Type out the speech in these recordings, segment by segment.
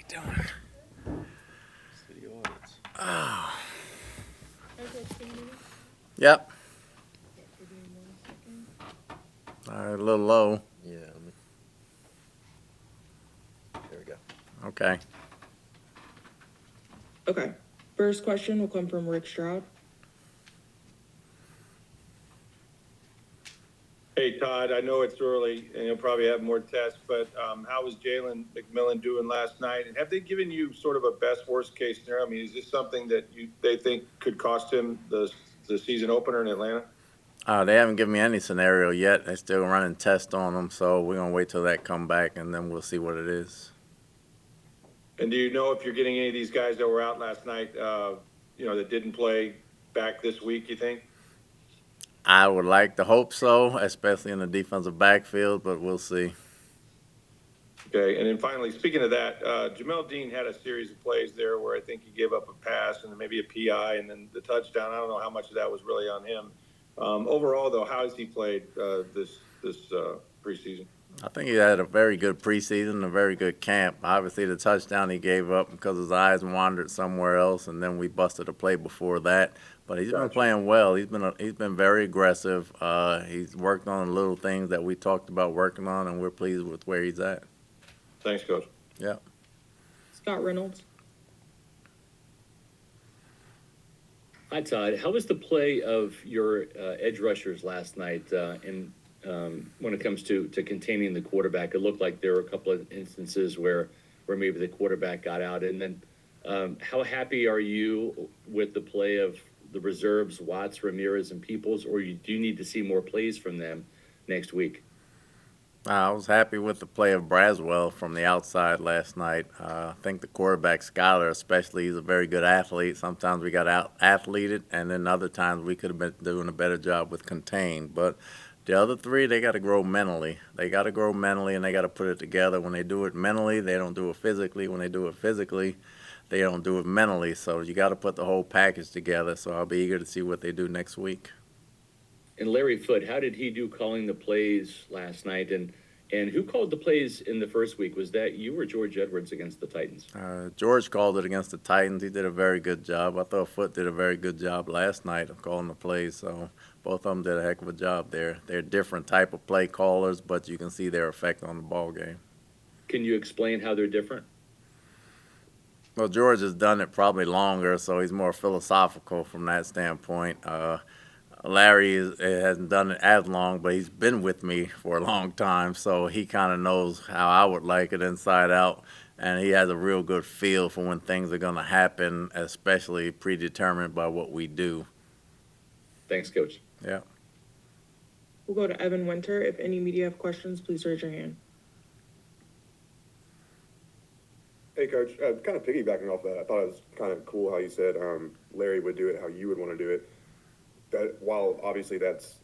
doing? City audits. Oh. Okay, can you hear me? Yep. Yeah, give me 1 second. All right, a little low. Yeah. There we go. Okay. Okay. First question will come from Rick Stroud. Hey, Todd, I know it's early and you'll probably have more tests, but how was Jalen McMillan doing last night? And have they given you sort of a best worst case scenario? I mean, is this something that they think could cost him the season opener in Atlanta? They haven't given me any scenario yet. They're still running tests on them, so we're going to wait till that come back, and then we'll see what it is. And do you know if you're getting any of these guys that were out last night, that didn't play back this week, you think? I would like to hope so, especially in the defensive backfield, but we'll see. Okay, and then finally, speaking of that, Jamel Dean had a series of plays there where I think he gave up a pass and then maybe a PI and then the touchdown. I don't know how much of that was really on him. Overall, though, how has he played this preseason? I think he had a very good preseason, a very good camp. Obviously, the touchdown he gave up because his eyes wandered somewhere else, and then we busted a play before that. But he's been playing well. He's been very aggressive. He's worked on the little things that we talked about working on, and we're pleased with where he's at. Thanks, Coach. Yeah. Scott Reynolds. Hi, Todd. How was the play of your edge rushers last night when it comes to containing the quarterback? It looked like there were a couple of instances where maybe the quarterback got out. And then how happy are you with the play of the reserves, Watts, Ramirez, and Peoples, or do you need to see more plays from them next week? I was happy with the play of Braswell from the outside last night. I think the quarterback, Skyler especially, he's a very good athlete. Sometimes we got out-athleted, and then other times we could have been doing a better job with contain. But the other three, they got to grow mentally. They got to grow mentally, and they got to put it together. When they do it mentally, they don't do it physically. When they do it physically, they don't do it mentally. So you got to put the whole package together. So I'll be eager to see what they do next week. And Larry Foote, how did he do calling the plays last night? And who called the plays in the first week? Was that you or George Edwards against the Titans? George called it against the Titans. He did a very good job. I thought Foote did a very good job last night of calling the plays. So both of them did a heck of a job there. They're different type of play callers, but you can see their effect on the ball game. Can you explain how they're different? Well, George has done it probably longer, so he's more philosophical from that standpoint. Larry hasn't done it as long, but he's been with me for a long time, so he kind of knows how I would like it inside out, and he has a real good feel for when things are going to happen, especially predetermined by what we do. Thanks, Coach. Yeah. We'll go to Evan Winter. If any media have questions, please raise your hand. Hey, Coach, kind of piggybacking off that, I thought it was kind of cool how you said Larry would do it how you would want to do it. That while obviously that's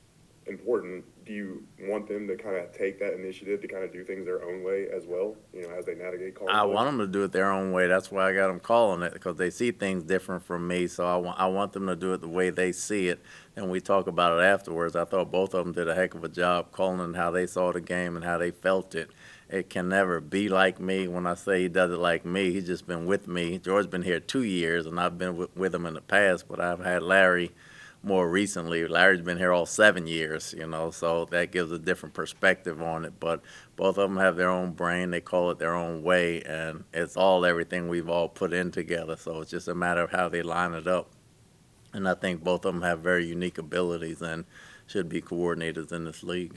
important, do you want them to kind of take that initiative to kind of do things their own way as well, as they navigate calling? I want them to do it their own way. That's why I got them calling it, because they see things different from me. So I want them to do it the way they see it, and we talk about it afterwards. I thought both of them did a heck of a job calling it how they saw the game and how they felt it. It can never be like me. When I say he does it like me, he's just been with me. George's been here 2 years, and I've been with him in the past, but I've had Larry more recently. Larry's been here all 7 years, so that gives a different perspective on it. But both of them have their own brain. They call it their own way, and it's all everything we've all put in together. So it's just a matter of how they line it up. And I think both of them have very unique abilities and should be coordinators in this league.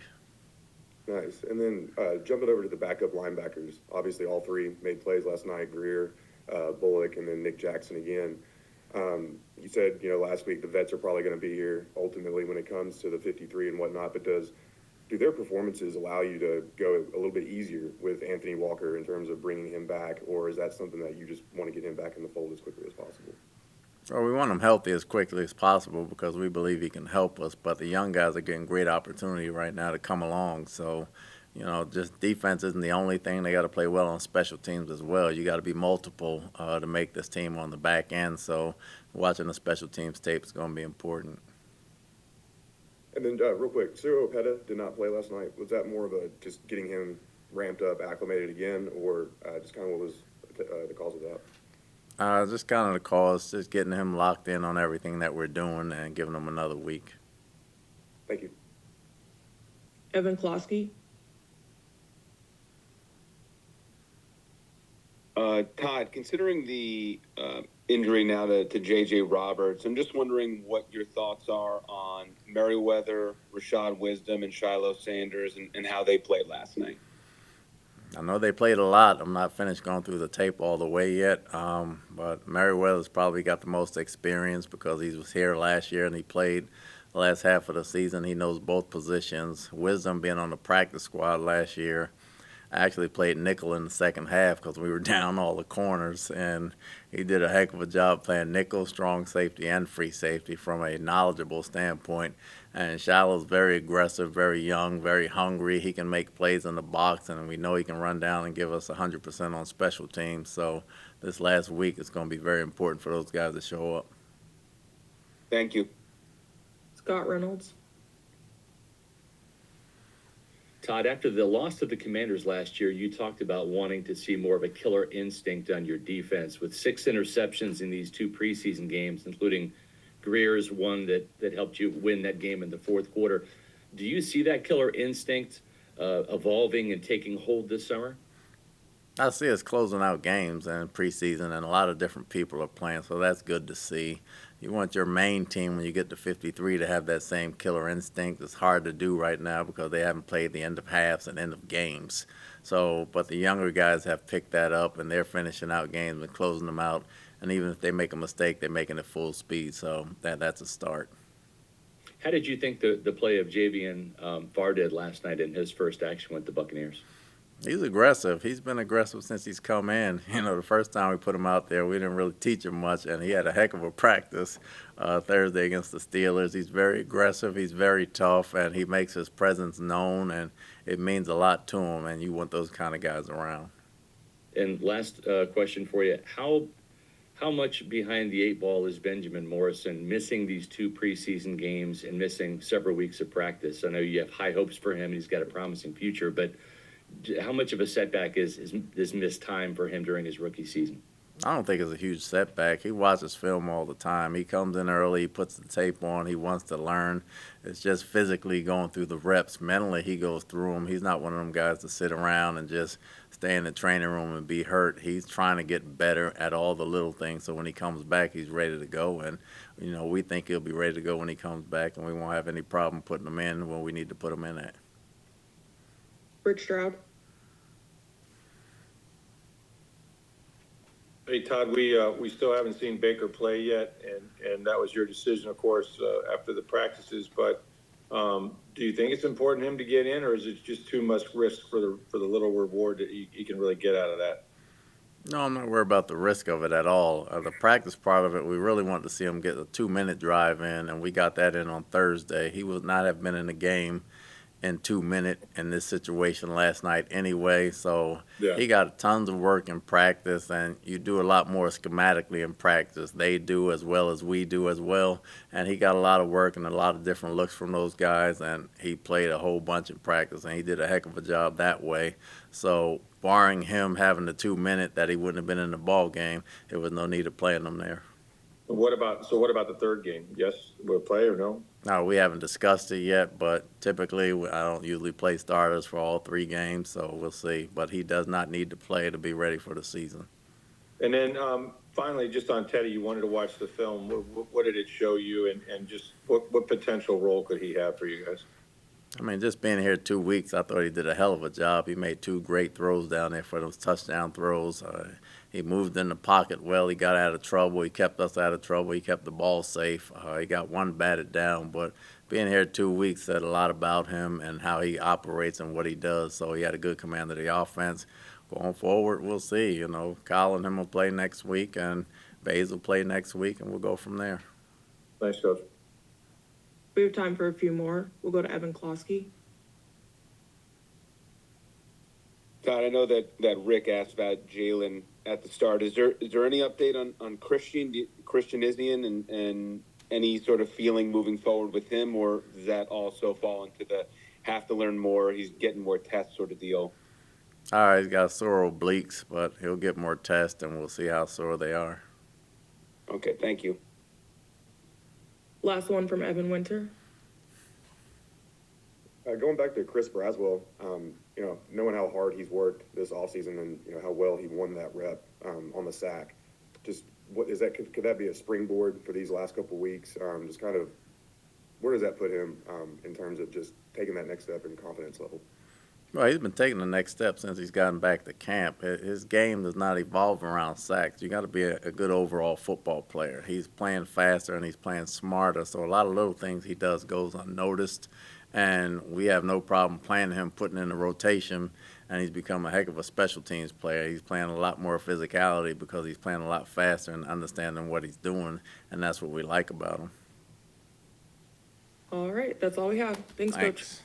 Nice. And then jumping over to the backup linebackers, obviously all three made plays last night, Greer, Bullock, and then Nick Jackson again. You said, last week the vets are probably going to be here ultimately when it comes to the 53 and whatnot, but do their performances allow you to go a little bit easier with Anthony Walker in terms of bringing him back, or is that something that you just want to get him back in the fold as quickly as possible? Well, we want him healthy as quickly as possible because we believe he can help us, but the young guys are getting great opportunity right now to come along. So, just defense isn't the only thing. They got to play well on special teams as well. You got to be multiple to make this team on the back end. So watching the special teams tape is going to be important. And then real quick, Ciro Opeta did not play last night. Was that more of a just getting him ramped up, acclimated again, or just kind of what was the cause of that? Just kind of the cause, just getting him locked in on everything that we're doing and giving him another week. Thank you. Evan Klosky. Todd, considering the injury now to J.J. Roberts, I'm just wondering what your thoughts are on Merriweather, Rashad Wisdom, and Shiloh Sanders and how they played last night. I know they played a lot. I'm not finished going through the tape all the way yet, but Merriweather's probably got the most experience because he was here last year and he played the last half of the season. He knows both positions. Wisdom being on the practice squad last year, I actually played nickel in the second half because we were down all the corners, and he did a heck of a job playing nickel, strong safety, and free safety from a knowledgeable standpoint. And Shiloh's very aggressive, very young, very hungry. He can make plays in the box, and we know he can run down and give us 100% on special teams. So this last week is going to be very important for those guys to show up. Thank you. Scott Reynolds. Todd, after the loss of the Commanders last year, you talked about wanting to see more of a killer instinct on your defense with 6 interceptions in these 2 preseason games, including Greer's one that helped you win that game in the fourth quarter. Do you see that killer instinct evolving and taking hold this summer? I see us closing out games in preseason, and a lot of different people are playing, so that's good to see. You want your main team, when you get to 53, to have that same killer instinct. It's hard to do right now because they haven't played the end of halves and end of games. So, but the younger guys have picked that up, and they're finishing out games and closing them out. And even if they make a mistake, they're making it full speed. So that's a start. How did you think the play of Javian Farr did last night in his first action with the Buccaneers? He's aggressive. He's been aggressive since he's come in. You know, the first time we put him out there, we didn't really teach him much, and he had a heck of a practice Thursday against the Steelers. He's very aggressive. He's very tough, and he makes his presence known, and it means a lot to him, and you want those kind of guys around. And last question for you. How much behind the 8 ball is Benjamin Morrison, missing these 2 preseason games and missing several weeks of practice? I know you have high hopes for him. He's got a promising future, but how much of a setback is this missed time for him during his rookie season? I don't think it's a huge setback. He watches film all the time. He comes in early, he puts the tape on, he wants to learn. It's just physically going through the reps. Mentally, he goes through them. He's not one of them guys to sit around and just stay in the training room and be hurt. He's trying to get better at all the little things, so when he comes back, he's ready to go. And, you know, we think he'll be ready to go when he comes back, and we won't have any problem putting him in when we need to put him in at. Rick Stroud. Hey, Todd, we still haven't seen Baker play yet, and that was your decision, of course, after the practices. But do you think it's important him to get in, or is it just too much risk for the little reward that he can really get out of that? No, I'm not worried about the risk of it at all. The practice part of it, we really wanted to see him get a 2-minute drive in, and we got that in on Thursday. He would not have been in the game in 2 minutes in this situation last night anyway, so Yeah. he got tons of work in practice, and you do a lot more schematically in practice. They do as well as we do as well, and he got a lot of work and a lot of different looks from those guys, and he played a whole bunch in practice, and he did a heck of a job that way. So barring him having the 2 minute that he wouldn't have been in the ball game, there was no need of playing him there. What about the third game? Yes, will play or no? No, we haven't discussed it yet, but typically I don't usually play starters for all 3 games, so we'll see. But he does not need to play to be ready for the season. And then finally, just on Teddy, you wanted to watch the film. What did it show you, and just what potential role could he have for you guys? I mean, just being here 2 weeks, I thought he did a hell of a job. He made 2 great throws down there for those touchdown throws. He moved in the pocket well. He got out of trouble. He kept us out of trouble. He kept the ball safe. He got 1 batted down. But being here 2 weeks said a lot about him and how he operates and what he does. So he had a good command of the offense. Going forward, we'll see. You know, Kyle and him will play next week, and Bays will play next week, and we'll go from there. Thanks, Coach. We have time for a few more. We'll go to Evan Klosky. Todd, I know that Rick asked about Jalen at the start. Is there any update on Christian Isian and any sort of feeling moving forward with him, or does that also fall into the have to learn more, he's getting more tests sort of deal? All right, he's got sore obliques, but he'll get more tests and we'll see how sore they are. Okay, thank you. Last one from Evan Winter. Going back to Chris Braswell, knowing how hard he's worked this offseason and, how well he won that rep on the sack, just what is that? Could that be a springboard for these last couple of weeks? Just kind of, where does that put him in terms of just taking that next step in confidence level? Well, he's been taking the next step since he's gotten back to camp. His game does not evolve around sacks. You got to be a good overall football player. He's playing faster and he's playing smarter, so a lot of little things he does goes unnoticed, and we have no problem playing him, putting in the rotation, and he's become a heck of a special teams player. He's playing a lot more physicality because he's playing a lot faster and understanding what he's doing, and that's what we like about him. All right, that's all we have. Thanks, Coach. Thanks.